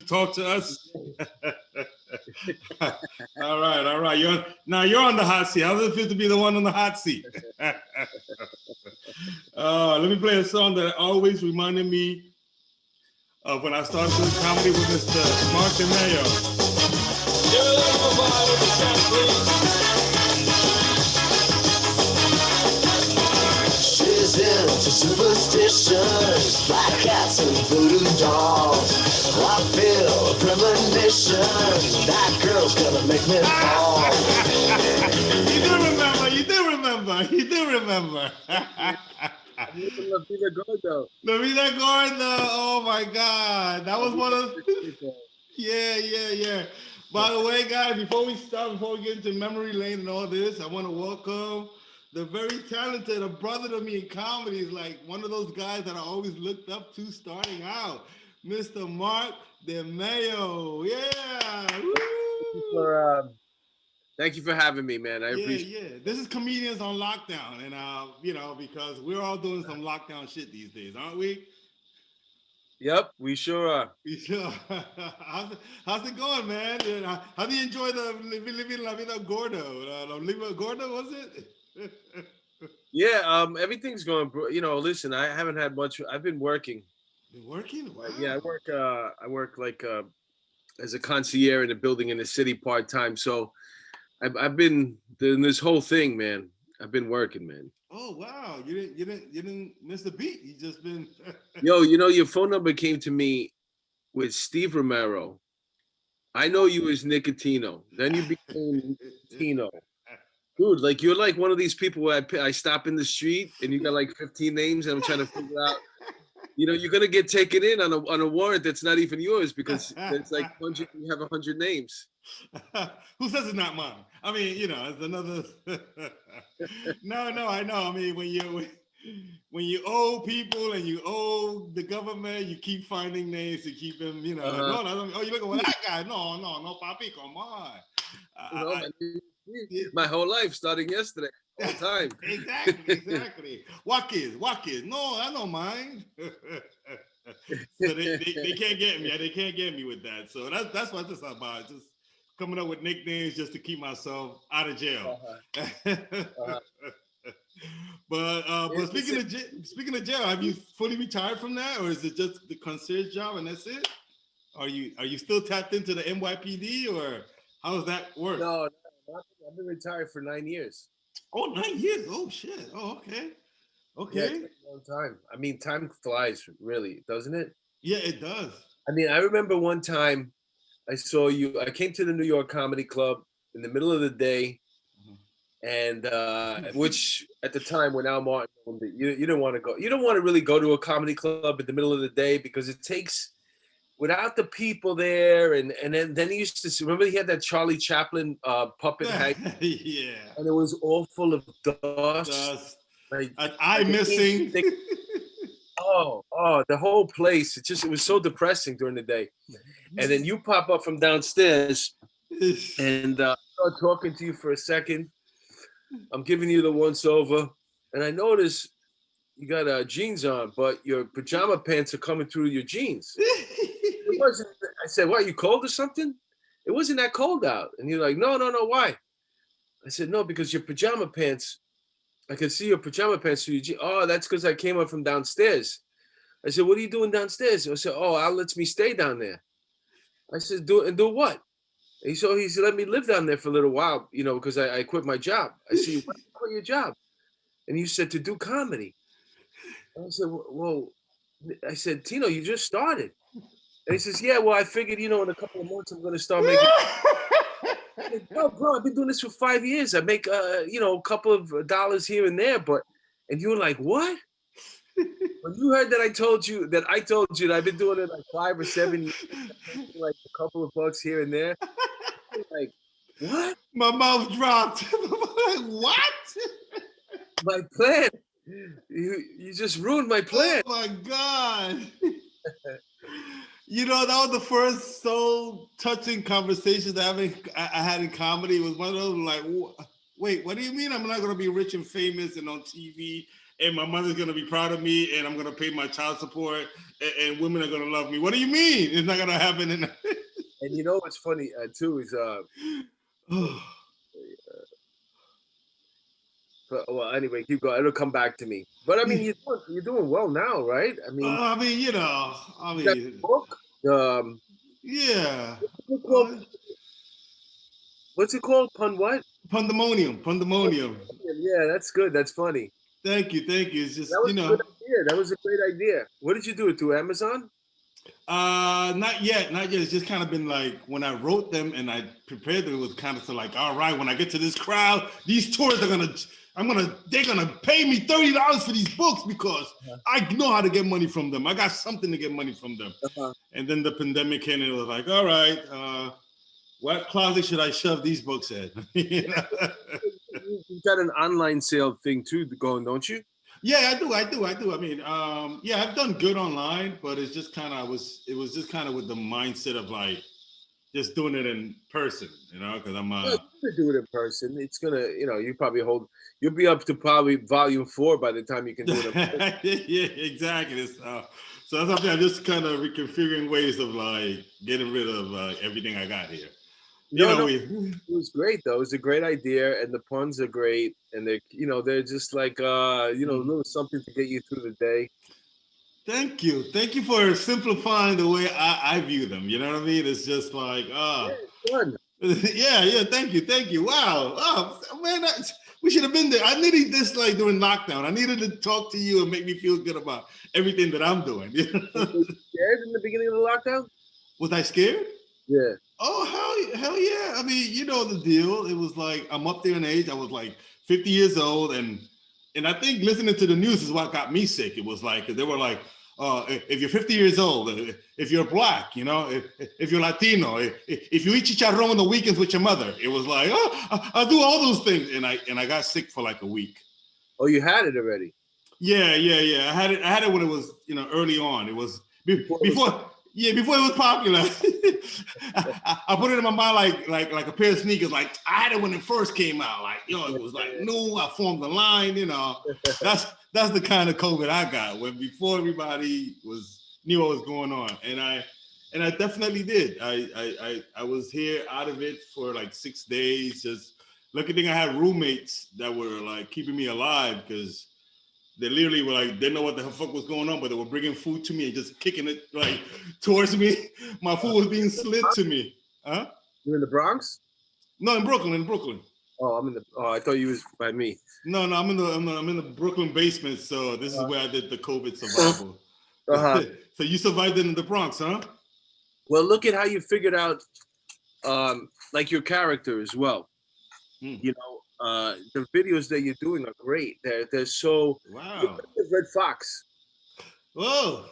talk to us? All right. You're on the hot seat. How does it feel to be the one on the hot seat? Let me play a song that always reminded me of when I started doing comedy with Mr. Mark De Mayo. She's into superstitions, black cats and voodoo dolls. I feel a premonition, that girl's gonna make me fall. You do remember. La Vida Gordo. La Vida Gordo. Oh my God. That was one of Yeah. By the way, guys, before we get into memory lane and all this, I want to welcome the very talented, a brother to me in comedy, is like one of those guys that I always looked up to starting out, Mr. Mark De Mayo. Yeah. Thank you for having me, man. I appreciate it. Yeah. This is Comedians on Lockdown. And, because we're all doing some lockdown shit these days, aren't we? Yep, we sure are. How's it going, man? How do you enjoy the living La Vida Gordo? La Vida Gordo, was it? Yeah, everything's going. Listen, I haven't had much. I've been working. Been working? Wow. Yeah, I work like as a concierge in a building in the city part time. So I've been doing this whole thing, man. I've been working, man. Oh wow! You didn't miss a beat. You just been. Yo, your phone number came to me with Steve Romero. I know you as Nicotino. Then you became Tino. Dude, like you're like one of these people where I stop in the street and you got like 15 names and I'm trying to figure out. You're gonna get taken in on a warrant that's not even yours because it's like 100. You have 100 names. Who says it's not mine? I mean, it's another. No, I know. I mean, when you owe people and you owe the government, you keep finding names to keep them. No. Oh, you looking for that guy? No, papi, come on. My whole life, starting yesterday, all the time. Exactly. What kids? No, I don't mind. So they can't get me. They can't get me with that. So that's what it's about. Just coming up with nicknames just to keep myself out of jail. But speaking of jail, have you fully retired from that, or is it just the concierge job and that's it? Are you still tapped into the NYPD, or how does that work? No, I've been retired for 9 years. Oh, 9 years. Oh shit. Oh, okay. Yeah, it's a long time. I mean, time flies, really, doesn't it? Yeah, it does. I mean, I remember one time I saw you. I came to the New York Comedy Club in the middle of the day, and which at the time when Al Martin, you didn't want to go. You don't want to really go to a comedy club in the middle of the day because it takes. Without the people there, and then he used to remember he had that Charlie Chaplin puppet head. Yeah. And it was all full of dust. Like, an eye missing. The whole place. It was so depressing during the day. And then you pop up from downstairs and start talking to you for a second. I'm giving you the once over, and I notice you got jeans on, but your pajama pants are coming through your jeans. I said, "What? You cold or something?" It wasn't that cold out, and you're like, "No, why?" I said, "No, because your pajama pants. I can see your pajama pants through your jeans." "Oh, that's because I came up from downstairs." I said, "What are you doing downstairs?" I said, "Oh, Al lets me stay down there." I said, "Do what?" And he said, "Let me live down there for a little while, because I quit my job." I said, "Why did you quit your job?" And you said, "To do comedy." I said, "Well," I said, "Tino, you just started." And he says, "Yeah, well, I figured, in a couple of months I'm going to start making." I said, "No, bro, I've been doing this for 5 years. I make, a couple of dollars here and there, and you were like, what? When you heard that I told you that I've been doing it like 5 or 7 years, like a couple of bucks here and there, like, what? My mouth dropped. What? My plan. You just ruined my plan. Oh my God. That was the first so touching conversations I had in comedy. It was one of those like, wait, what do you mean I'm not going to be rich and famous and on TV and my mother's going to be proud of me and I'm going to pay my child support and women are gonna love me. What do you mean? It's not gonna happen. And you know what's funny too is well, anyway, keep going. It'll come back to me. But I mean, you're doing well now, right? I mean, I mean, you know, I mean, book. Yeah. What's it called? Pun what? Pandemonium. Pandemonium. Yeah, that's good. That's funny. Thank you. Thank you. It's That just, was a good idea. That was a great idea. What did you do it through Amazon? Not yet. Not yet. It's just kind of been like when I wrote them and I prepared them, it was kind of like, all right, when I get to this crowd, these tourists are they're gonna pay me $30 for these books because I know how to get money from them. I got something to get money from them. And then the pandemic hit and it was like, all right, what closet should I shove these books in? You know? You've got an online sale thing too going, don't you? Yeah, I do. I mean, yeah, I've done good online, but it's just kind of it was just kind of with the mindset of like just doing it in person, you know, because I'm You could do it in person. It's gonna, you'll be up to probably volume 4 by the time you can do it in person. Yeah, exactly. So that's something I'm just kind of reconfiguring ways of like getting rid of everything I got here. It was great though. It was a great idea, and the puns are great, and they're just like a little something to get you through the day. Thank you for simplifying the way I view them. You know what I mean? It's just like Fun. yeah. Thank you. Wow, man, we should have been there. I needed this like during lockdown. I needed to talk to you and make me feel good about everything that I'm doing. You know? Were you scared in the beginning of the lockdown? Was I scared? Yeah. Oh, hell yeah. I mean, you know the deal. It was like, I'm up there in age. I was like 50 years old. And I think listening to the news is what got me sick. It was like, they were like, if you're 50 years old, if you're black, you know, if you're Latino, if you eat chicharrón on the weekends with your mother, it was like, I'll do all those things. And I got sick for like a week. Oh, you had it already? Yeah. I had it when it was, early on. It was before. Yeah, before it was popular. I put it in my mind like a pair of sneakers. Like I had it when it first came out. Like, it was like new. I formed the line, That's the kind of COVID I got when before everybody knew what was going on. And I definitely did. I was here out of it for like 6 days. Just lucky thing I had roommates that were like keeping me alive because they literally were like, they know what the fuck was going on, but they were bringing food to me and just kicking it like towards me. My food was being slid to me. Huh? You in the Bronx? No, in Brooklyn. Oh, I thought you was by me. No, I'm in the Brooklyn basement. So this is where I did the COVID survival. So you survived it in the Bronx, huh? Well, look at how you figured out, like your character as well. The videos that you're doing are great. They're so wow. Red Fox. Whoa.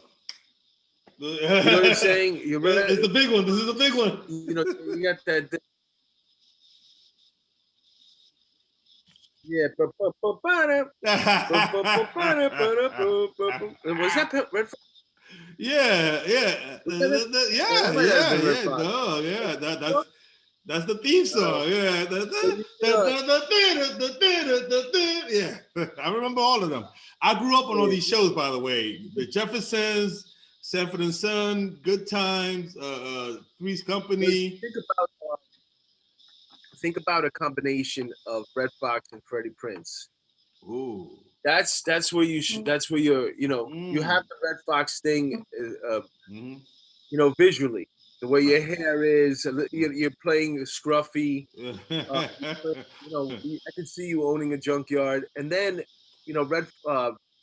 You know what I'm saying? It's the big one. This is the big one. You got that. Yeah. Was that Red Fox? Yeah. That's the theme song. Yeah. Yeah. I remember all of them. I grew up on all these shows, by the way. The Jeffersons, Sanford and Son, Good Times, Three's Company. Think about a combination of Red Fox and Freddie Prinze. Ooh. That's where you should. That's where you have the Red Fox thing, visually. The way your hair is, you're playing scruffy. I can see you owning a junkyard, and then,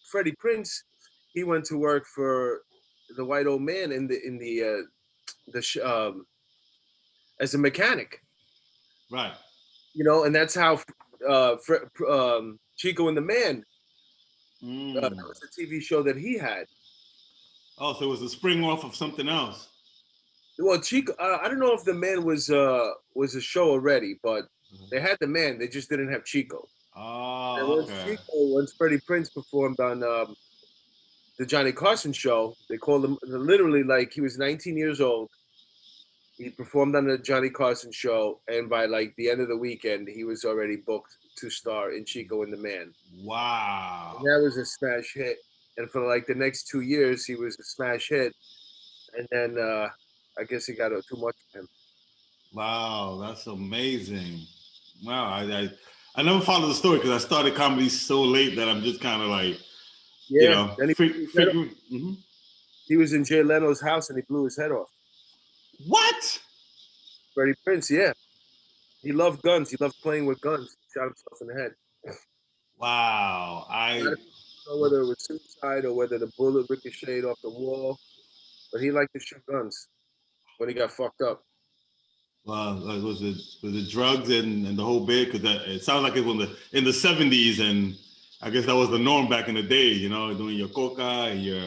Freddie Prinze, he went to work for the white old man as a mechanic. Right. And that's how Chico and the Man. That was a TV show that he had. Oh, so it was a spring off of something else. Well, Chico, I don't know if the Man was a show already, but they had the Man. They just didn't have Chico. Oh, okay. Once Freddie Prinze performed on the Johnny Carson show, they called him literally like he was 19 years old. He performed on the Johnny Carson show, and by like the end of the weekend, he was already booked to star in Chico and the Man. Wow. And that was a smash hit. and for like the next 2 years, he was a smash hit. And then I guess he got too much of him. Wow, that's amazing. Wow, I never followed the story because I started comedy so late that I'm just kind of like, Yeah. Then figuring. he was in Jay Leno's house and he blew his head off. What? Freddie Prinze, yeah. He loved guns. He loved playing with guns. He shot himself in the head. Wow, I don't know whether it was suicide or whether the bullet ricocheted off the wall, but he liked to shoot guns when he got fucked up. Well, was it drugs and the whole bit? Because it sounds like it was in the 70s, and I guess that was the norm back in the day. You know, doing your coca and your.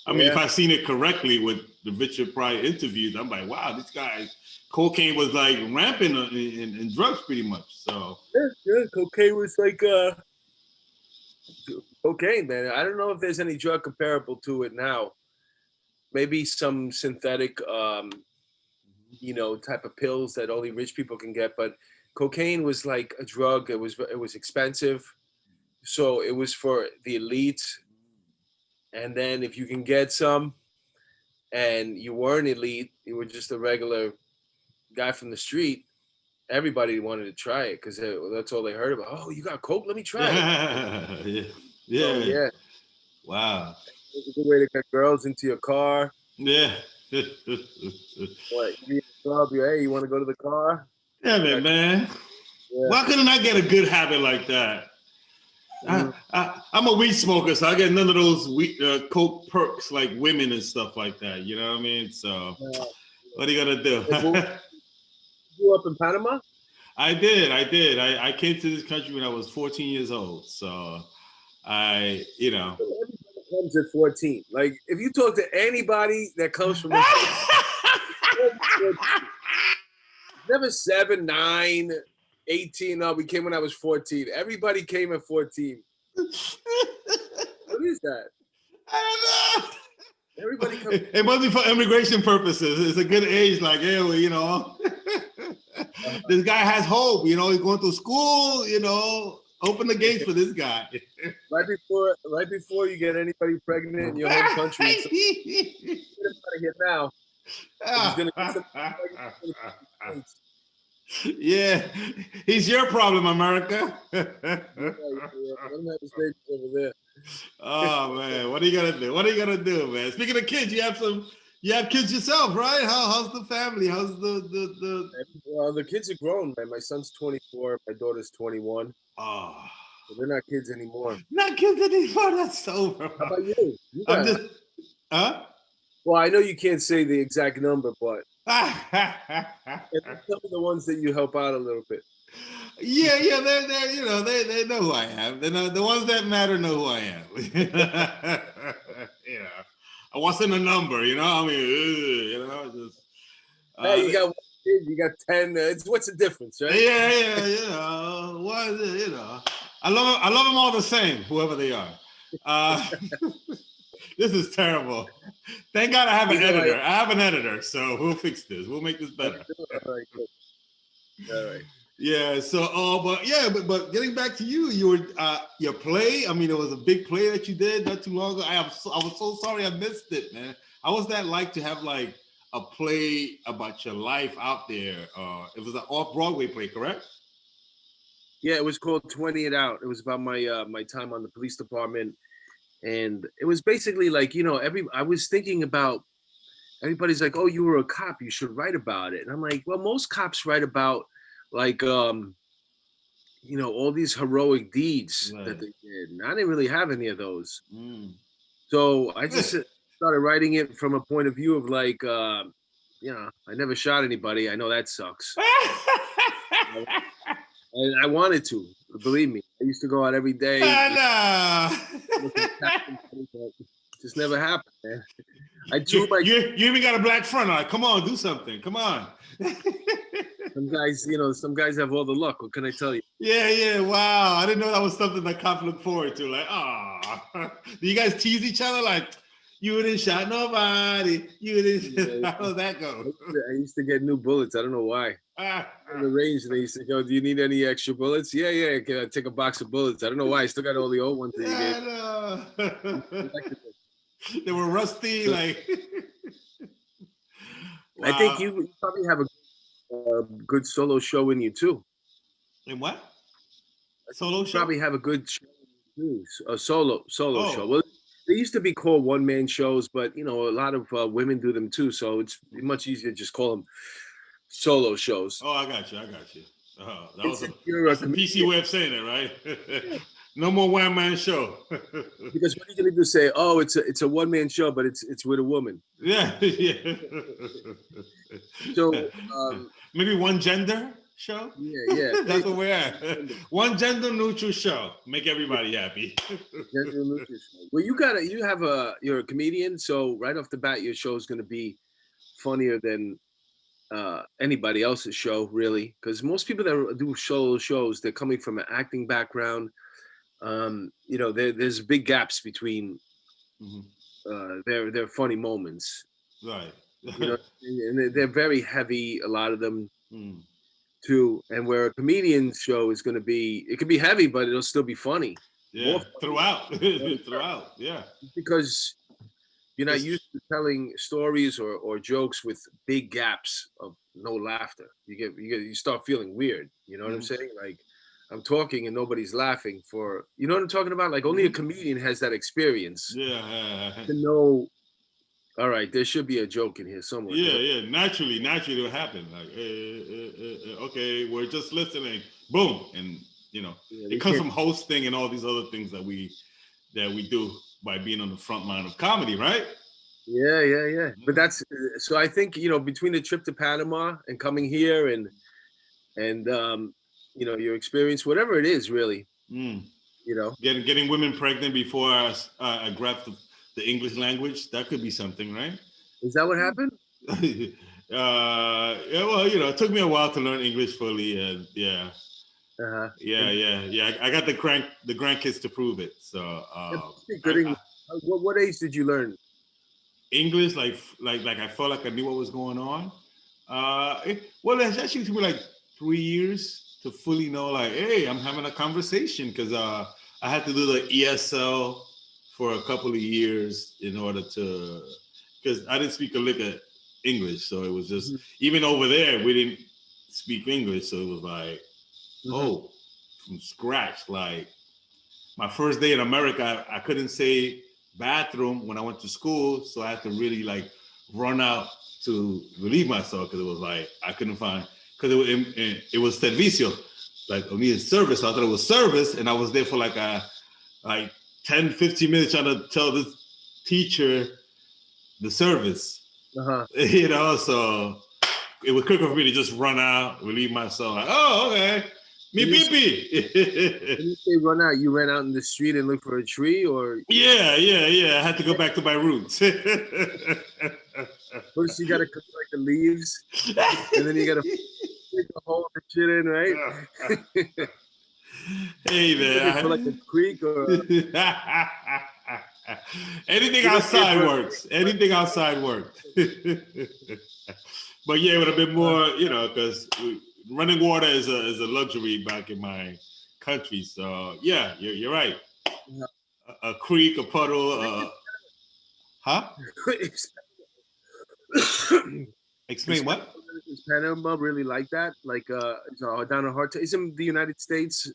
I mean, if I've seen it correctly with the Richard Pryor interviews, I'm like, wow, this guy, cocaine was like rampant in drugs pretty much. So yeah, cocaine was like cocaine, man. I don't know if there's any drug comparable to it now. Maybe some synthetic, type of pills that only rich people can get. But cocaine was like a drug. It was expensive, so it was for the elite. And then if you can get some, and you weren't elite, you were just a regular guy from the street. Everybody wanted to try it because that's all they heard about. Oh, you got coke? Let me try it. Yeah. So, yeah. Wow. It's a good way to get girls into your car. Yeah. What? You club? Hey, you want to go to the car? Yeah, man. Yeah. Why couldn't I get a good habit like that? I'm a weed smoker, so I get none of those coke perks like women and stuff like that. You know what I mean? So, what are you gonna do? You grew up in Panama? I did. I came to this country when I was 14 years old. So, Everybody comes at 14. Like, if you talk to anybody that comes from never 7, 9, 18. No, we came when I was 14. Everybody came at 14. What is that? I don't know. Everybody comes. It must be for immigration purposes. It's a good age, like, hey, this guy has hope. He's going to school. Open the gates for this guy. Right before you get anybody pregnant in your home country. So, get him out of here now. He's gonna get yeah, he's your problem, America. Oh man, what are you gonna do? What are you gonna do, man? Speaking of kids, you have kids yourself, right? How's the family? How's the? Well, the kids are grown, man. My son's 24, my daughter's 21. Oh, so they're not kids anymore. Not kids anymore. That's over. How about you? I'm just, huh? Well, I know you can't say the exact number, but some of the ones that you help out a little bit. Yeah, they're they know who I am. They know, the ones that matter know who I am. I wasn't a number, I mean, just. Hey, you got 1 kid, you got 10. What's the difference, right? Yeah. What is it, I love them all the same, whoever they are. This is terrible. Thank God I have an editor. I have an editor, so we'll fix this. We'll make this better. All right, cool. All right. Yeah. So, but getting back to you, your play. I mean, it was a big play that you did not too long ago. I was so sorry I missed it, man. How was that like to have like a play about your life out there? It was an off-Broadway play, correct? Yeah, it was called 20 It Out. It was about my my time on the police department. And it was basically like, I was thinking about, everybody's like, oh, you were a cop, you should write about it. And I'm like, well, most cops write about like, all these heroic deeds that they did. And I didn't really have any of those. So I just started writing it from a point of view of like, I never shot anybody. I know that sucks. And I wanted to, believe me. I used to go out every day. Just never happened, man. You even got a black front on. Come on, do something. Come on. Some guys have all the luck. What can I tell you? Yeah. Wow. I didn't know that was something that cops look forward to. Like, do you guys tease each other? Like, You didn't shot nobody. You didn't. Yeah, How does that go? I used to get new bullets. I don't know why. In the range, they used to go, "Do you need any extra bullets?" Yeah, yeah. Can I take a box of bullets? I don't know why. I still got all the old ones that you gave. Yeah, no. They were rusty. Like, I think wow. you probably have a good solo show in you too. And what? I think Solo you show? probably have a good show in you too, a solo show. Oh, Well, they used to be called one man shows, but you know a lot of women do them too. So it's much easier to just call them solo shows. oh, I got you. I got you. That And was since you're a that's a PC comedian, way of saying it, right? No more one man show. because what are you gonna do? Say, oh, it's a one man show, but it's with a woman. Yeah, yeah. So Maybe one gender show. yeah, yeah. That's what we're at. One gender neutral show. Make everybody happy. Gender neutral show. Well, you're a comedian, so right off the bat, your show is going to be funnier than anybody else's show, really. Because most people that do solo shows, they're coming from an acting background. There's big gaps between Mhm. their funny moments. Right. You know, and they're very heavy. A lot of them Mm. too. And where a comedian show is going to be, it can be heavy, but it'll still be funny. Yeah. More Throughout. funny Throughout. Yeah. because you're not It's used to telling stories or jokes with big gaps of no laughter. You start feeling weird. You know what I'm mhm. saying? Like I'm talking and nobody's laughing for you know what I'm talking about? Like only a comedian has that experience Yeah. to know, all right, there should be a joke in here somewhere. Yeah, yeah. Naturally, it'll happen. Like, okay, we're just listening. Boom, and Yeah, it comes from hosting and all these other things that we do by being on the front line of comedy, right? yeah. But that's so I think, between the trip to Panama and coming here and your experience, whatever it is really, Mm. you know. Getting women pregnant before I grasp the English language, that could be something, right? Is that what happened? Yeah, well, it took me a while to learn English fully, and yeah. Uh-huh. Yeah. I got the grandkids to prove it. So Good English. What age did you learn? English, like I felt like I knew what was going on. Well, it actually took me like 3 years to fully know, like, hey, I'm having a conversation because I had to do the ESL for a couple of years in order to, because I didn't speak a lick of English, so it was just even over there we didn't speak English, so it was like, oh, from scratch. Like my first day in America, I couldn't say bathroom when I went to school, so I had to really like run out to relieve myself because it was like I couldn't find because it was servicio, like I needed service. So I thought it was service, and I was there for like 10, 15 minutes trying to tell this teacher the service. So it was quicker for me to just run out, relieve myself. Like, oh, okay. Me pee. When you say run out, you ran out in the street and looked for a tree, or Yeah. I had to go back to my roots. first you gotta collect the leaves, and then you gotta dig a hole and shit in, right? Hey man, for like a creek or anything outside works. Anything outside works. But yeah, it would have been more, because running water is a luxury back in my country. So yeah, you're right. A creek, a puddle, huh? Explain what? Is Panama really like that? Like down a hard isn't the United States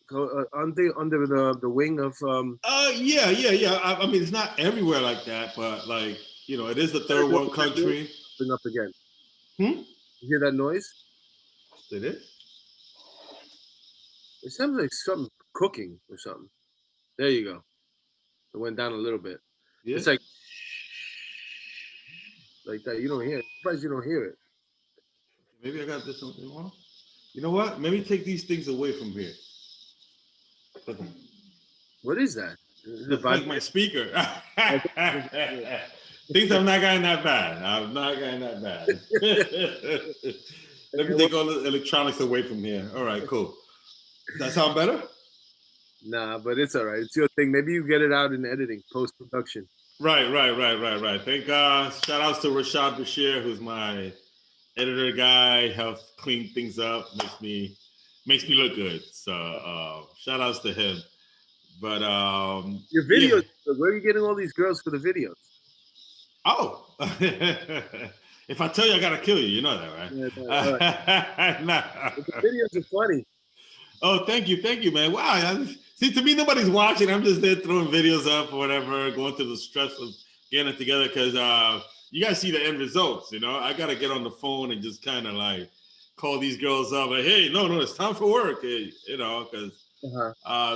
aren't they under the wing of Yeah. I mean, it's not everywhere like that, but like, it is the third world country. Bring up again. You hear that noise? It is? It sounds like something cooking or something. There you go. It went down a little bit. Yeah. It's like that. You don't hear it. I'm surprised you don't hear it. Maybe I got this one wrong. You know what? Maybe take these things away from here. What is that? It's like my speaker. Things have not gotten that bad. Let me take all the electronics away from here. All right, cool. Does that sound better? Nah, but it's all right. It's your thing. Maybe you get it out in editing, post-production. Right. Thank God. Shout outs to Rashad Bashir, who's my editor guy, helps clean things up, makes me look good. So shout outs to him. But Your yeah. videos, where are you getting all these girls for the videos? Oh, if I tell you, I gotta kill you. You know that, Yeah, all right. right? Nah. But the videos are funny. Oh, thank you, man. Wow. See, to me, nobody's watching. I'm just there throwing videos up or whatever, going through the stress of getting it together because you guys see the end results. You know, I gotta get on the phone and just kind of like call these girls up, like, hey, no, it's time for work. Hey, you know, because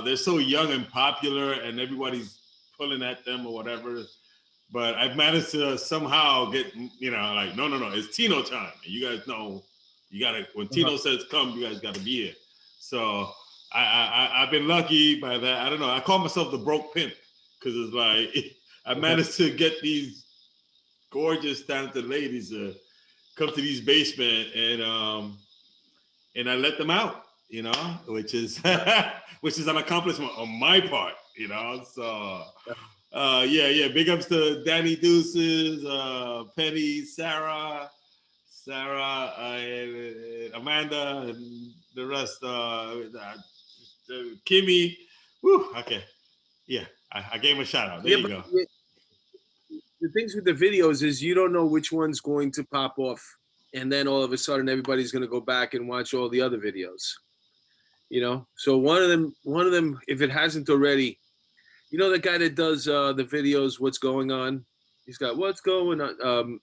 they're so young and popular, and everybody's pulling at them or whatever. But I've managed to somehow get, like, no, it's Tino time. And you guys know, you gotta when Tino says come, you guys gotta be here. So I've been lucky by that. I don't know. I call myself the broke pimp because it's like I managed to get these gorgeous, talented ladies to come to these basement and I let them out. You know, which is which is an accomplishment on my part. You know, so. Yeah. Big ups to Danny Deuces, Penny, Sarah, and Amanda, and the rest. Kimmy. Woo. Okay. Yeah, I gave him a shout out. There you go. The things with the videos is you don't know which one's going to pop off, and then all of a sudden everybody's going to go back and watch all the other videos. You know, so one of them, if it hasn't already, you know, the guy that does the videos, what's going on? He's got what's going on.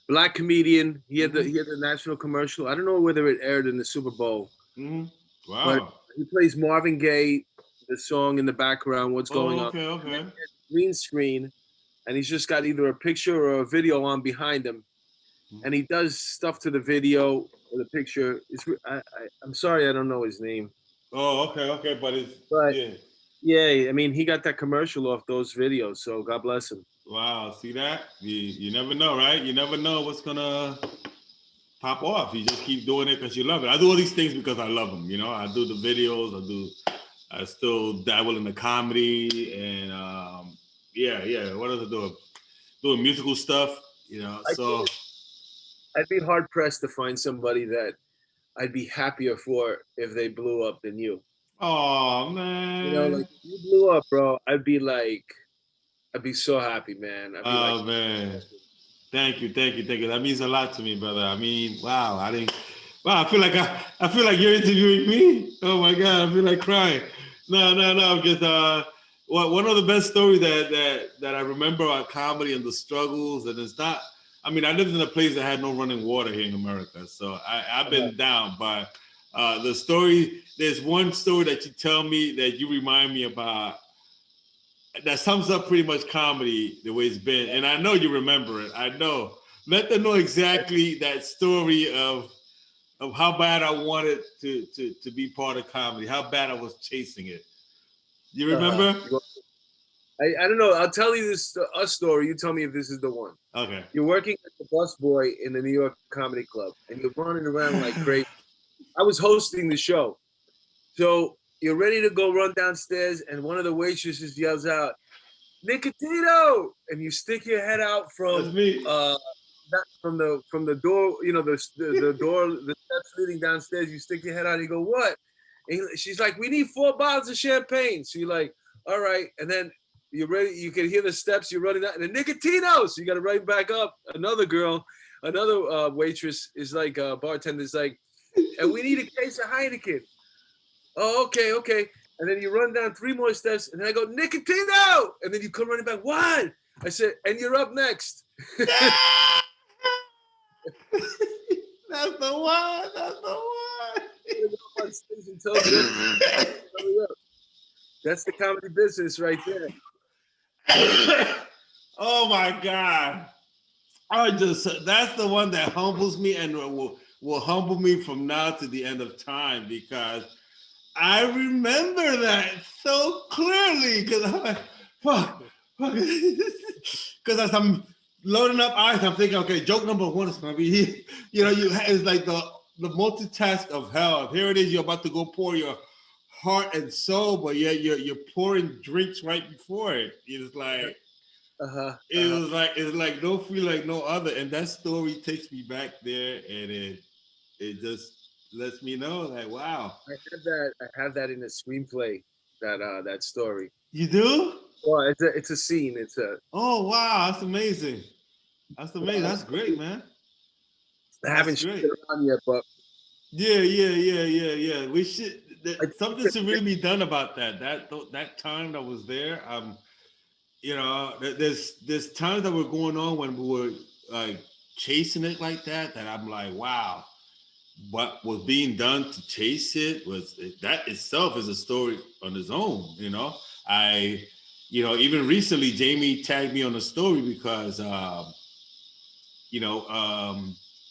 Black comedian. He had the national commercial. I don't know whether it aired in the Super Bowl. Mm-hmm. Wow. But he plays Marvin Gaye, the song in the background. What's going on? Okay. Green screen, and he's just got either a picture or a video on behind him, and he does stuff to the video or the picture. I'm sorry, I don't know his name. Oh, okay, but yeah, I mean, he got that commercial off those videos, so God bless him. Wow, see that? You never know, right? You never know what's gonna pop off. You just keep doing it because you love it. I do all these things because I love them. You know, I do the videos. I still dabble in the comedy and yeah. What else I do? Doing musical stuff. You know, so I'd be hard pressed to find somebody that I'd be happier for if they blew up than you. Oh man. You know, like if you blew up, bro, I'd be so happy, man. I'd be man. Thank you. That means a lot to me, brother. I mean, wow. I feel like you're interviewing me. Oh my God, I feel like crying. No. Because one of the best stories that I remember about comedy and the struggles, and it's not. I mean, I lived in a place that had no running water here in America, so I've been down. But there's one story that you tell me that you remind me about that sums up pretty much comedy the way it's been. And I know you remember it. I know. Let them know exactly that story of how bad I wanted to be part of comedy, how bad I was chasing it. You remember? I don't know. I'll tell you this story. You tell me if this is the one. Okay. You're working as a busboy in the New York Comedy Club, and you're running around like crazy. I was hosting the show. So you're ready to go run downstairs, and one of the waitresses yells out, "Nicotino!" And you stick your head out from from the door, you know, the door, the steps leading downstairs. You stick your head out and you go, "What?" And she's like, "We need 4 bottles of champagne." So you're like, "All right," and then you're ready. You can hear the steps. You're running out, and the Nicotino. So you got to run back up. Another waitress is like, bartender's like, "And we need a case of Heineken." Oh, okay. And then you run down 3 more steps, and then I go, "Nicotino!" And then you come running back. What? I said, "And you're up next." That's the one. That's the comedy business right there. Oh my God. That's the one that humbles me and will humble me from now to the end of time, because I remember that so clearly, because I'm like, fuck. Because as I'm loading up eyes, I'm thinking, okay, joke number 1 is gonna be, it's like the multitask of hell. Here it is, you're about to go pour your heart and soul, but you're pouring drinks right before it. It's like, It was like it's like no feel like no other, and that story takes me back there, and it just lets me know like, wow. I have that in a screenplay. That story. You do? Well, it's a scene. It's a. Oh wow, that's amazing. That's amazing. That's great, man. I That's haven't shown great. it around yet, but Yeah. We should I something should really be done about that. That time that was there. You know, there's times that were going on when we were like chasing it like that. That I'm like, wow, what was being done to chase it was that itself is a story on its own. You know, even recently Jamie tagged me on a story because you know,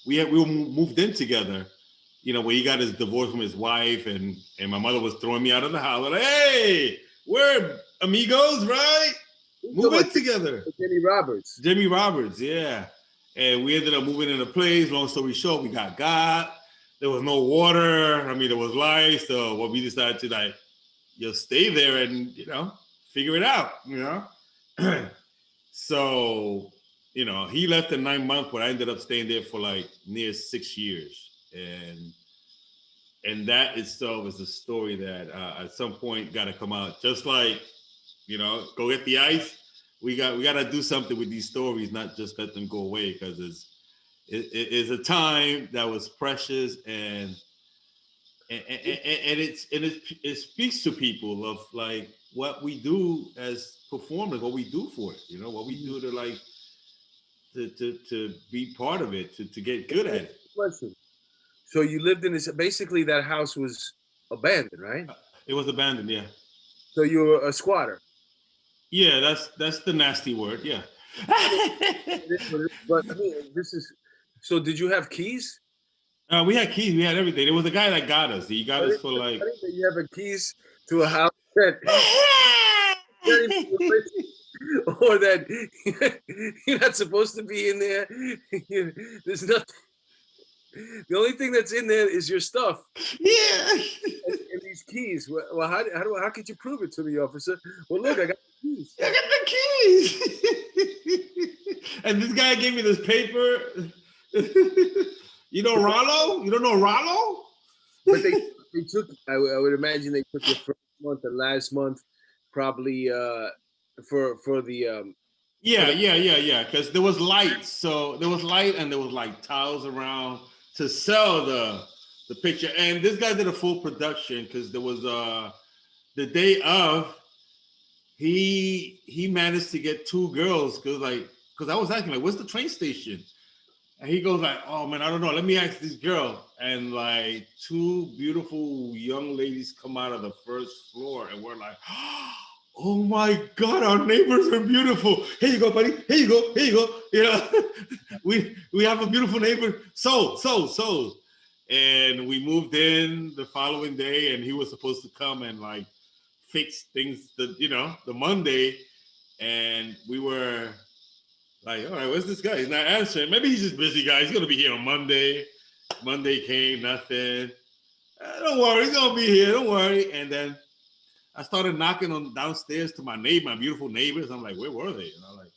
we moved in together. You know, when he got his divorce from his wife, and my mother was throwing me out of the house. Like, hey, we're amigos, right? Move in together. Jimmy Roberts. Jimmy Roberts, yeah. And we ended up moving in a place. Long story short, we got. There was no water. I mean, there was lights. So what we decided to like, just stay there and figure it out. So he left in 9 months, but I ended up staying there for like near 6 years, and that itself is a story that at some point got to come out. Just like go get the ice. We got to do something with these stories, not just let them go away, because it's a time that was precious, and it speaks to people of like what we do as performers, what we do for it, what we do to like to be part of it, to get good at it. Listen, so you lived in this. Basically, that house was abandoned, right? It was abandoned, yeah. So you were a squatter. Yeah, that's the nasty word. Yeah. But I mean, this is. So did you have keys? We had keys. We had everything. There was a guy that got us. He got us for like. You have a keys to a house that. Or that you're not supposed to be in there. There's nothing. The only thing that's in there is your stuff. Yeah. And these keys. Well, how could you prove it to me, officer? Well, look, I got the keys. I got the keys. And this guy gave me this paper. You know Rollo? You don't know Rollo? But they took. I would imagine they took your first month and last month, probably for the. Yeah. Because there was light, so there was light, and there was like tiles around to sell the picture. And this guy did a full production because there was the day of. He managed to get 2 girls because I was asking like, where's the train station? And he goes like, oh man, I don't know. Let me ask this girl. And like 2 beautiful young ladies come out of the first floor, and we're like, oh my God, our neighbors are beautiful. Here you go, buddy. Here you go. You know, we have a beautiful neighbor. So. And we moved in the following day, and he was supposed to come and like fix things the Monday. And we were like, all right, where's this guy? He's not answering. Maybe he's just busy, guy. He's gonna be here on Monday. Monday came, nothing. Don't worry, he's gonna be here. Don't worry. And then I started knocking on downstairs to my beautiful neighbors. I'm like, where were they? And I'm like,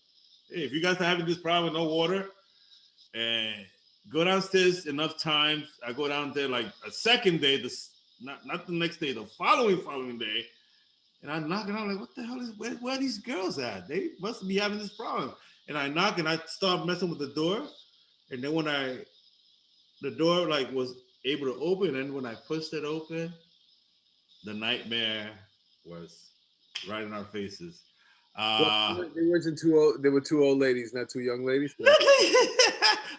hey, if you guys are having this problem with no water, and go downstairs enough times. I go down there like a second day, not the next day, the following day. And I knock and I'm like, what the hell where are these girls at? They must be having this problem. And I knock and I start messing with the door. And then when the door like was able to open, and when I pushed it open, the nightmare was right in our faces. There wasn't 2 old. There were 2 old ladies, not 2 young ladies.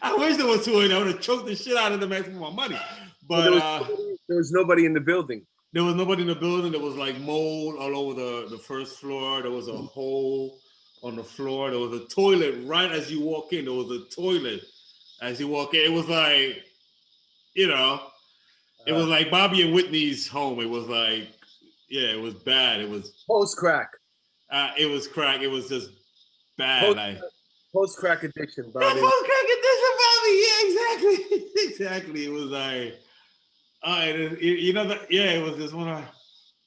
I wish there was 2 of them. I would have choked the shit out of them, asking for my money. But there was nobody in the building. There was nobody in the building. There was like mold all over the first floor. There was a hole on the floor. There was a toilet right as you walk in. There was a toilet as you walk in. It was like, it was like Bobby and Whitney's home. It was like, it was bad. It was post crack. It was crack. It was just bad. Post crack addiction, Bobby. Post crack addiction, Bobby. Yeah, exactly. It was like. It was just one.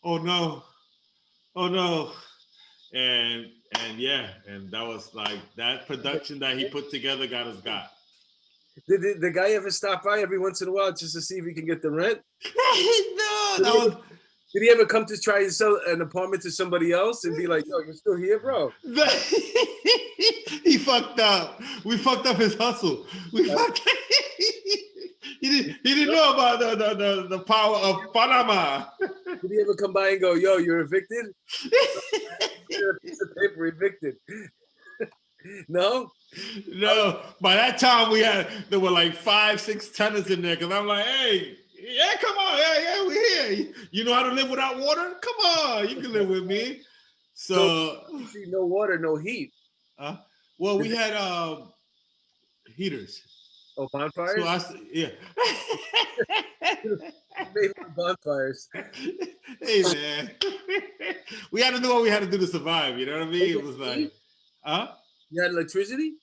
Oh no, and And yeah, and that was like that production that he put together got us got. Did the guy ever stop by every once in a while just to see if he can get the rent? No, Did that he ever, was did he ever come to try and sell an apartment to somebody else and be like, "Yo, you're still here, bro"? he fucked up. We fucked up his hustle. We fucked. He didn't know about the power of Panama. Did he ever come by and go, "Yo, you're evicted"? A piece of paper evicted. No. No, by that time there were like 5, 6 tenants in there. Cause I'm like, hey, yeah, come on, yeah, we're here. You know how to live without water? Come on, you can live with me. So, See, no water, no heat. well, we had heaters. Oh, So bonfires. yeah. Made bonfires. Hey man, we had to do what we had to do to survive. You know what I mean? It was like, You had electricity.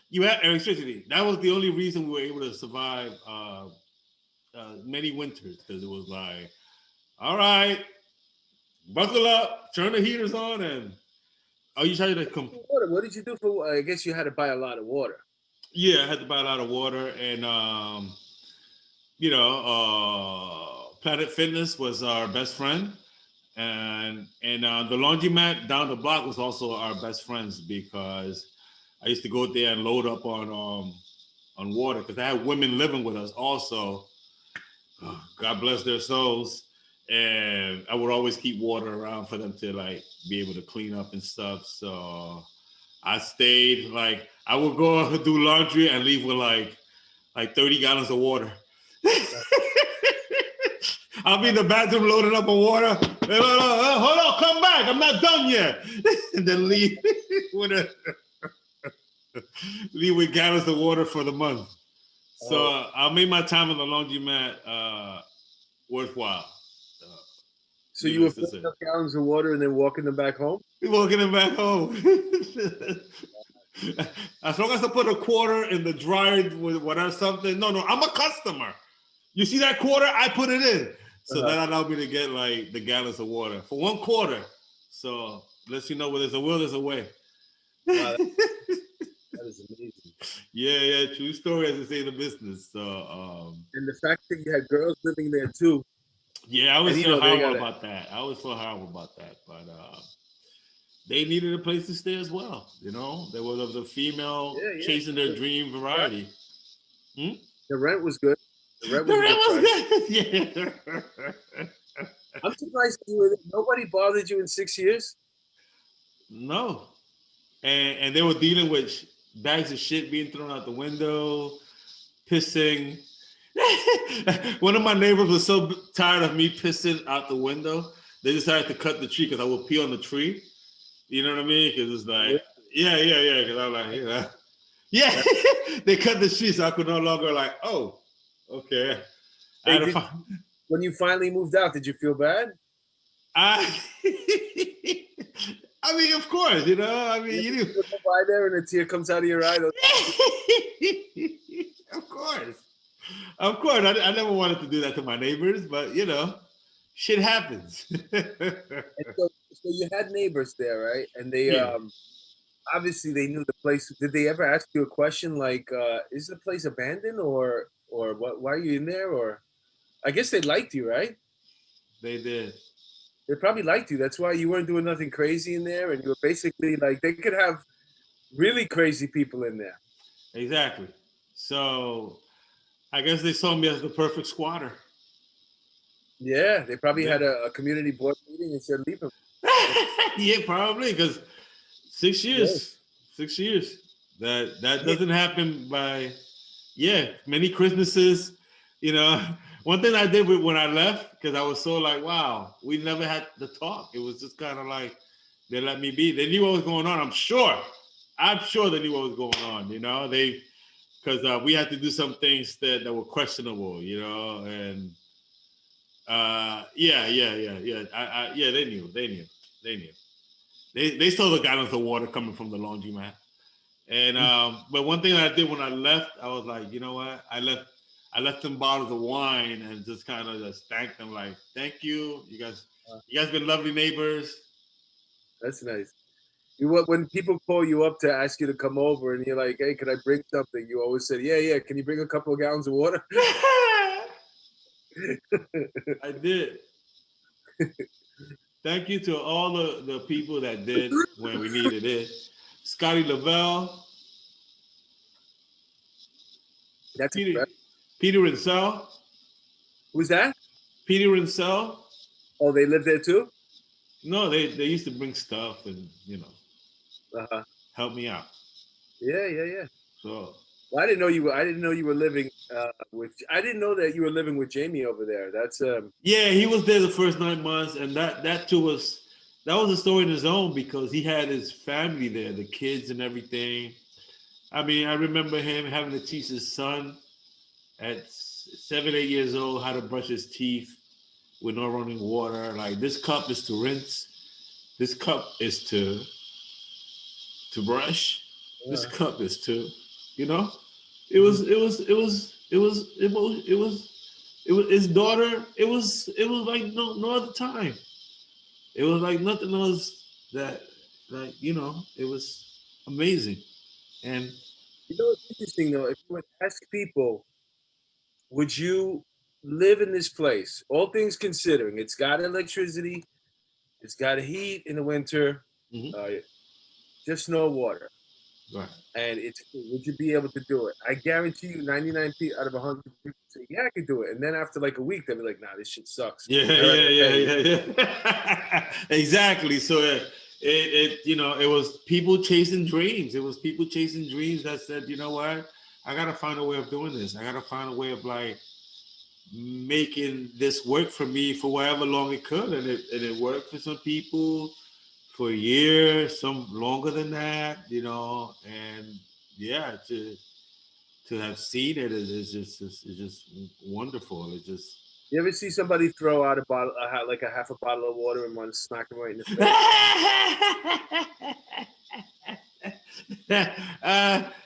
You had electricity. That was the only reason we were able to survive many winters, because it was like, all right, buckle up, turn the heaters on, and you trying to come? Water. What did you do for? I guess you had to buy a lot of water. Yeah, I had to buy a lot of water, and Planet Fitness was our best friend, and the laundromat down the block was also our best friends, because I used to go there and load up on water, because I had women living with us also. God bless their souls. And I would always keep water around for them to like be able to clean up and stuff. So I stayed, like, I would go do laundry and leave with like 30 gallons of water. I'll be in the bathroom loading up on water. Hold on, come back. I'm not done yet. And then leave leave with gallons of water for the month. So I made my time in the laundromat worthwhile. So you were filling up gallons of water and then walking them back home? Walking them back home. As long as I put a quarter in the dryer with whatever something. No, I'm a customer. You see that quarter? I put it in. So that allowed me to get like the gallons of water for 1 quarter. So lets you know where there's a will, there's a way. Wow, that is amazing. Yeah, true story, as they say in the business. So and the fact that you had girls living there too. Yeah, I always feel horrible about that. But they needed a place to stay as well. You know, there was a female chasing their dream variety. The rent was good. The rent was good. Yeah. I'm surprised nobody bothered you in 6 years. No, and they were dealing with bags of shit being thrown out the window, pissing. One of my neighbors was so tired of me pissing out the window, they decided to cut the tree, because I would pee on the tree. You know what I mean? Because it's like, yeah. Because I'm like, yeah. They cut the tree, so I could no longer like, oh, okay. When you finally moved out, did you feel bad? I mean, of course, you know. I mean, you go by there and a tear comes out of your eye. Of course. I never wanted to do that to my neighbors, but you know, shit happens. So you had neighbors there, right? And they obviously they knew the place. Did they ever ask you a question like, "Is the place abandoned, or what? Why are you in there?" Or I guess they liked you, right? They did. They probably liked you. That's why you weren't doing nothing crazy in there, and you were basically like, they could have really crazy people in there. Exactly. So I guess they saw me as the perfect squatter. Yeah, they probably had a community board meeting and said, leave him. Yeah, probably, because 6 years. 6 years. That doesn't happen by, many Christmases. You know, one thing I did when I left, because I was so like, wow, we never had to talk. It was just kind of like, they let me be. They knew what was going on. I'm sure they knew what was going on. You know, because we had to do some things that were questionable. You know, and they knew. They saw the gallons of water coming from the laundromat. And but one thing that I did when I left, I was like, you know what? I left them bottles of wine and just kind of just thanked them, like, thank you. You guys been lovely neighbors. That's nice. When people call you up to ask you to come over, and you're like, "Hey, can I bring something?" You always say, "Yeah, yeah. Can you bring a couple of gallons of water?" I did. Thank you to all the people that did when we needed it. Scotty Lavelle, That's Peter incredible. Peter Rinsell, Who's that? Peter Rinsell. Oh, they live there too. No, they used to bring stuff and Uh-huh. help me out. Yeah, yeah, yeah. So Well, I didn't know you were. I didn't know you were living with. I didn't know that you were living with Jamie over there. That's yeah, he was there the first 9 months, and that too was a story in his own because he had his family there, the kids and everything. I mean, I remember him having to teach his son at 7, 8 years old how to brush his teeth with no running water. Like this cup is to rinse, this cup is to brush, this cup is to, you know. It was his daughter. It was like no other time. It was like nothing else that it was amazing. And it's interesting though. If you would ask people, would you live in this place? All things considering, it's got electricity, it's got heat in the winter, mhm, uh, just no water, right. and it's would you be able to do it? I guarantee you, 99 feet out of 100 people say, "Yeah, I could do it." And then after like a week, they'll be like, "Nah, this shit sucks." Yeah, I'd yeah, rather yeah, pay. yeah. Exactly. So it was people chasing dreams. It was people chasing dreams that said, you know what, I gotta find a way of doing this. I gotta find a way of like making this work for me for however long it could, and it worked for some people for a year, some longer than that, and yeah, to have seen it is just wonderful. It just You ever see somebody throw out a bottle, like a half a bottle of water, and want to smack them right in the face?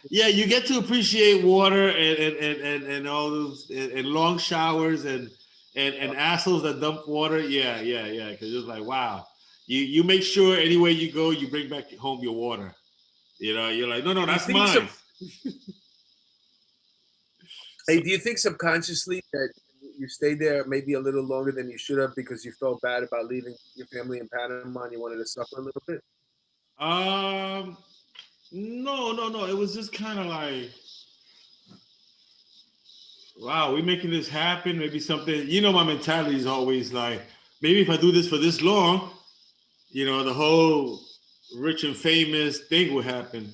Yeah, you get to appreciate water and all those and long showers and assholes that dump water. Yeah, yeah, yeah. Because it's like, wow, you make sure anywhere you go, you bring back home your water. You're like, no, Do you that's think mine. Hey, So, do you think subconsciously that you stayed there maybe a little longer than you should have because you felt bad about leaving your family in Panama and you wanted to suffer a little bit? um, no, no, no. It was just kind of like, wow, we making this happen. Maybe something. My mentality is always like, maybe if I do this for this long, the whole rich and famous thing will happen.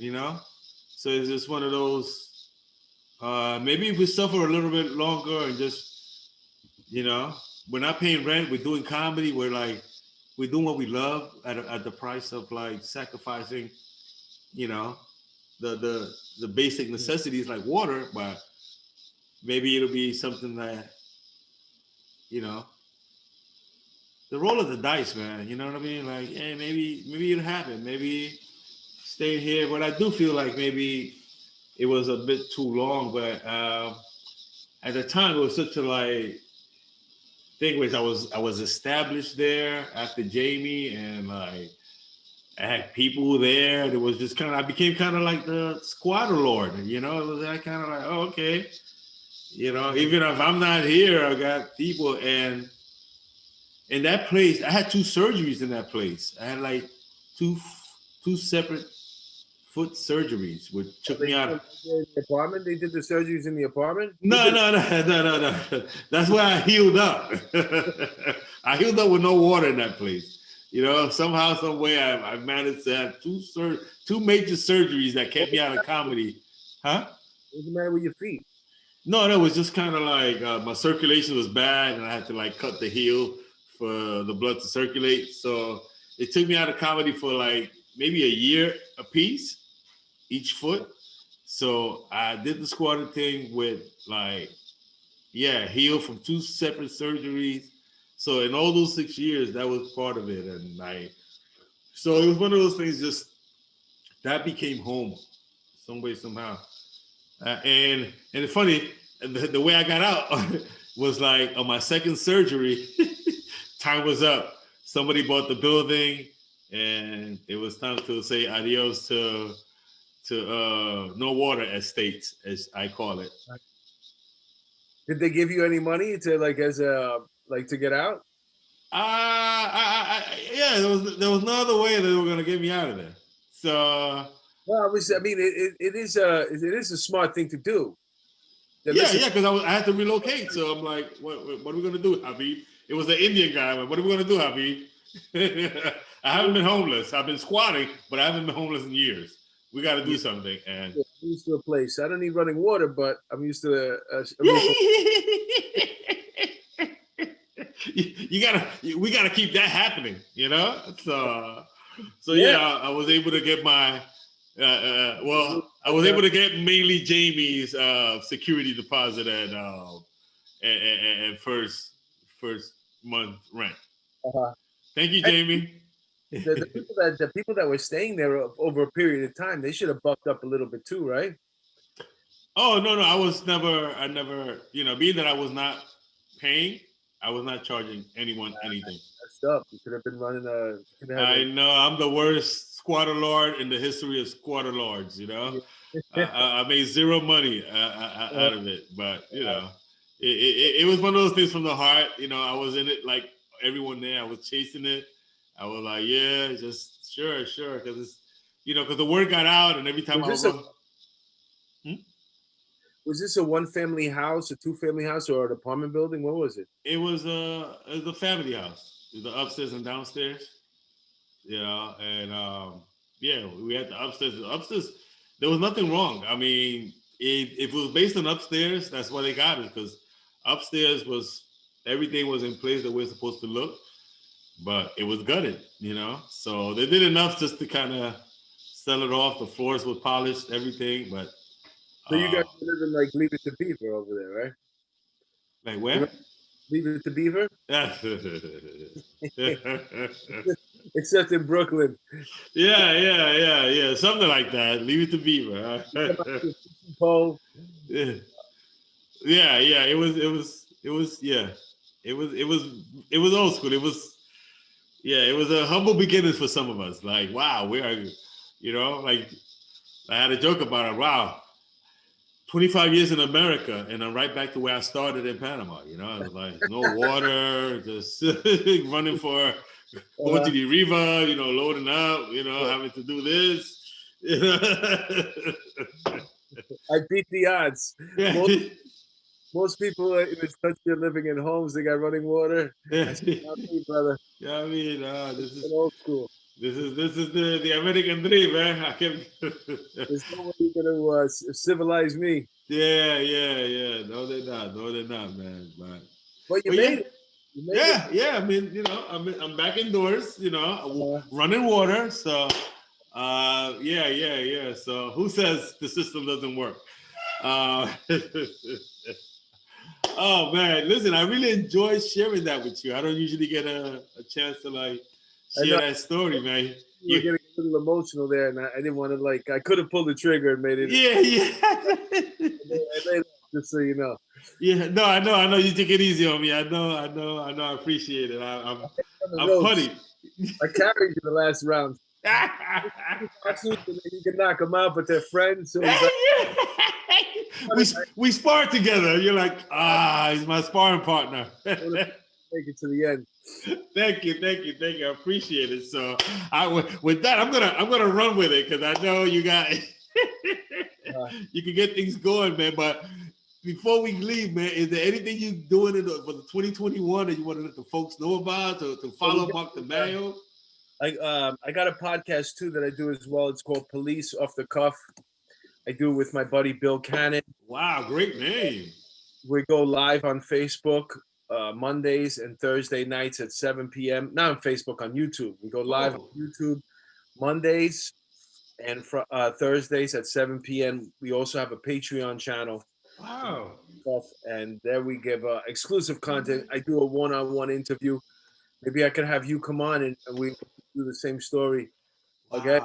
So it's just one of those. Maybe if we suffer a little bit longer and just, we're not paying rent, we're doing comedy, we're doing what we love at the price of like sacrificing, you know, the basic necessities like water, but maybe it'll be something that, you know, the roll of the dice, man. You know what I mean? Like, hey, maybe it'll happen. Maybe stay here, but I do feel like maybe it was a bit too long. But at the time, it was such a like thing. Was I was established there after Jamie, and like I had people there. It was just kind of I became kind of like the squatter lord. It was that kind of like, oh, okay. Even if I'm not here, I got people, and in that place, I had 2 surgeries in that place. I had like two two separate foot surgeries, which Oh, took they me did out. them in the apartment. They did the surgeries in the apartment. Who No, did no, no, no, no, no. That's why I healed up. I healed up with no water in that place. Somehow, some way, I managed to have two major surgeries that kept me out of comedy. Huh? What's the matter with your feet? No, no, it was just kind of like my circulation was bad, and I had to like cut the heel for the blood to circulate. So it took me out of comedy for like maybe a year a piece, each foot. So I did the squatting thing with like, yeah, healed from 2 separate surgeries. So in all those 6 years, that was part of it, and like, so it was one of those things. Just that became home, some way somehow. And it's funny, the way I got out was like on my second surgery, time was up. Somebody bought the building, and it was time to say adios to no water estates, as I call it. Did they give you any money to like as a like to get out? Yeah, there was no other way that they were gonna get me out of there. So Well, I mean, it is a smart thing to do. Then yeah, listen, yeah, because I had to relocate. So I'm like, what are we gonna do, Habib? It was an Indian guy. Like, what are we gonna do, Habib? I haven't been homeless. I've been squatting, but I haven't been homeless in years. We got to do something. And I'm used to a place. I don't need running water, but I'm used to. you gotta, we gotta keep that happening, you know. So Yeah. yeah, I was able to get my. Well, I was able to get mainly Jamie's security deposit and first month rent. Uh-huh. Thank you, Jamie. The people that were staying there over a period of time, they should have bucked up a little bit too, right? Oh no, I never, being that I was not paying, I was not charging anyone anything. That's up. You could have been running a. I know I'm the worst squatter lord in the history of squatter lords. I made zero money out of it, but it was one of those things from the heart. I was in it like everyone there. I was chasing it. I was like, yeah, just sure, because it's because the word got out, and every time I was Was this a one-family house, a two-family house, or an apartment building? What was it? It was a family house. It was the upstairs and downstairs. And yeah, we had the upstairs. The upstairs, there was nothing wrong. I mean, if it was based on upstairs, that's why they got it, because upstairs was everything was in place the way it's supposed to look, but it was gutted. So they did enough just to kind of sell it off. The floors were polished, everything, but. So you guys live in like Leave It to Beaver over there, right? Like where? Leave It to Beaver? Except in Brooklyn. Yeah. Something like that. Leave It to Beaver. Paul. Yeah. It was old school. It was a humble beginnings for some of us. Like, wow, we are, like I had a joke about it. Wow. 25 years in America, and I'm right back to where I started in Panama. I was like, no water, just running for going to the river, loading up, having to do this. I beat the odds. Most people in this country are living in homes. They got running water. That's not me, brother. Yeah, I mean, this is old school. This is the American dream, man. There's nobody gonna civilize me. Yeah. No, they're not, man. But you made it. Yeah. I mean, I'm back indoors. Running water. So, yeah. So, who says the system doesn't work? Oh man, listen, I really enjoyed sharing that with you. I don't usually get a chance to like share that story, man. You're getting a little emotional there, and I didn't want to I could have pulled the trigger and made it. Yeah. Just so you know. Yeah, no, I know. You take it easy on me. I know. I appreciate it. I'm funny. I carried you the last round. You can knock them out, but they're friends. So we sparred together. You're like, he's my sparring partner. Take it to the end. Thank you. I appreciate it. So, with that, I'm gonna run with it because I know you got you can get things going, man. But before we leave, man, is there anything you doing for the 2021 that you want to let the folks know about to follow Mark De Mayo? I got a podcast too that I do as well. It's called Police Off the Cuff. I do it with my buddy Bill Cannon. Wow, great name. We go live on Facebook Mondays and Thursday nights at 7 p.m. Not on Facebook, on YouTube. We go live on YouTube Mondays and Thursdays at 7 p.m. We also have a Patreon channel. Wow. And there we give exclusive content. I do a one-on-one interview. Maybe I could have you come on and we do the same story. Okay.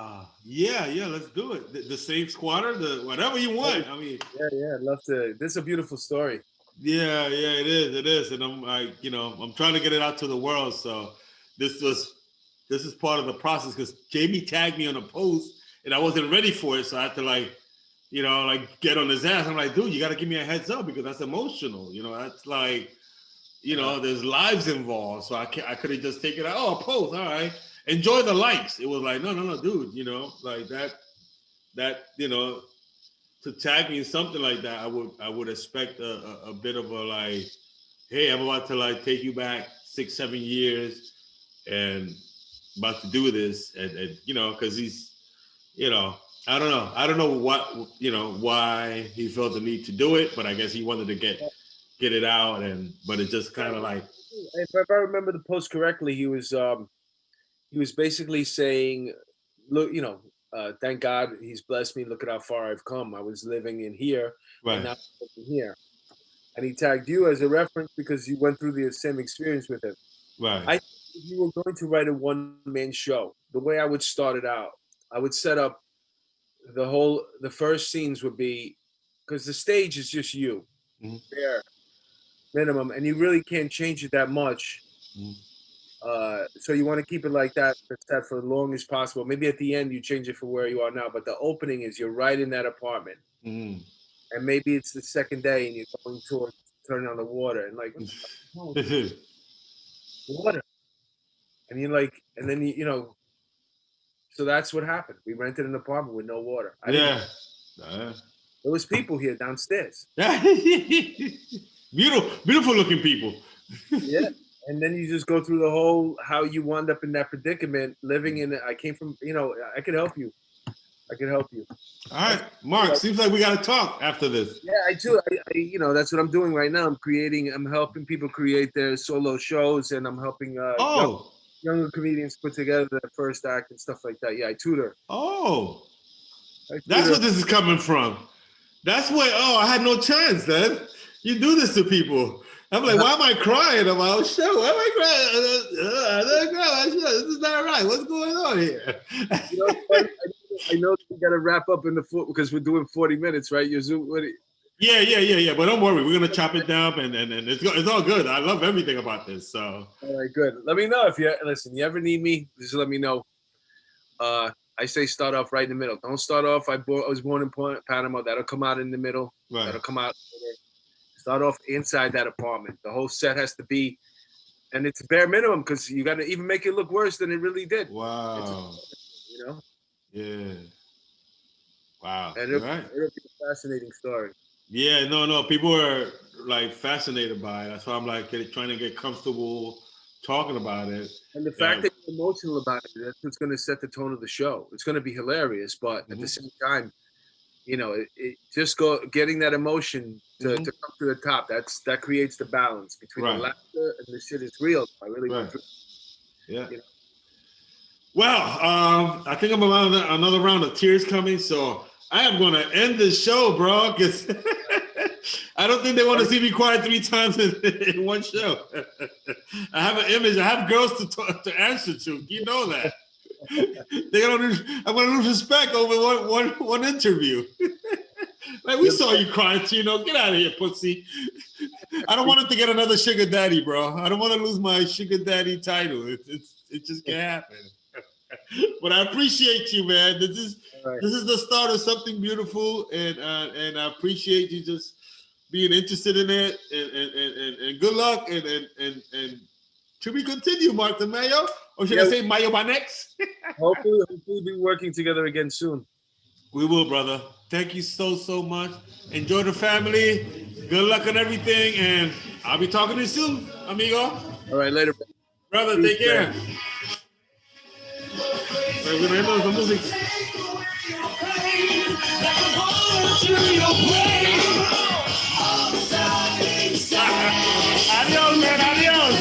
Yeah. Let's do it. The same squatter, whatever you want. I mean. Yeah. I'd love to. This is a beautiful story. Yeah. It is. And I'm trying to get it out to the world. So this was this is part of the process because Jamie tagged me on a post and I wasn't ready for it. So I had to like get on his ass. I'm like, dude, you got to give me a heads up because that's emotional. That's like, there's lives involved. So I could have just taken it out. Oh, a post. All right. Enjoy the likes. It was like, no, dude, like that, to tag me in something like that, I would expect a bit of a like, hey, I'm about to like take you back 6-7 years and about to do this and because he's, I don't know what, why he felt the need to do it, but I guess he wanted to get it out but it just kind of like. If I remember the post correctly, he was basically saying, look, thank God he's blessed me. Look at how far I've come. I was living in here, Right. and now I'm living here. And he tagged you as a reference because you went through the same experience with him. Right. I think if you were going to write a one-man show, the way I would start it out, I would set up the first scenes would be, because the stage is just you, bare minimum, and you really can't change it that much. So you want to keep it like that for as long as possible. Maybe at the end you change it for where you are now, but the opening is you're right in that apartment. And maybe it's the second day and you're going towards turning on the water and like, water. And you're like, and then so that's what happened. We rented an apartment with no water. Yeah. There was people here downstairs. Beautiful looking people. Yeah. And then you just go through the whole, how you wound up in that predicament, living in it. I came from, I could help you. All right, Mark, seems like we got to talk after this. Yeah, I do. I that's what I'm doing right now. I'm helping people create their solo shows, and I'm helping younger comedians put together their first act and stuff like that. Yeah, I tutor. That's what this is coming from. That's what, I had no chance then. You do this to people. I'm like, why am I crying about a show? Why am I crying? This is not right. What's going on here? I know we got to wrap up in the foot because we're doing 40 minutes, right? Your Zoom. Yeah. But don't worry, we're gonna chop it down, and it's all good. I love everything about this. So. All right, good. Let me know if you ever need me. Just let me know. I say start off right in the middle. Don't start off. I was born in Panama. That'll come out in the middle. Right. That'll come out. Start off inside that apartment. The whole set has to be, and it's bare minimum because you got to even make it look worse than it really did. Wow. Yeah. Wow. And it'll be a fascinating story. Yeah, no. People are like fascinated by it. That's why I'm like trying to get comfortable talking about it. And the fact that you're emotional about it, that's what's going to set the tone of the show. It's going to be hilarious, but at the same time, it just getting that emotion to come to the top. That creates the balance between the laughter and the shit is real. I really went through. Yeah. Well, I think I'm around another round of tears coming, so I am going to end this show, bro, because I don't think they want to see me cry 3 times in one show. I have an image. I have girls to answer to. You know that. I'm going to lose respect over one interview. Like, we saw you crying, Tino. Get out of here, pussy. I don't want it to get another sugar daddy, bro. I don't want to lose my sugar daddy title. It just can't happen. But I appreciate you, man. This is the start of something beautiful, and I appreciate you just being interested in it. And good luck. And should we continue, Mark De Mayo, or should I say Mayo by next? Hopefully, we'll be working together again soon. We will, brother. Thank you so much. Enjoy the family. Good luck on everything, and I'll be talking to you soon, amigo. All right, later, brother. Take care. We're gonna end the music. Adios, man. Adios.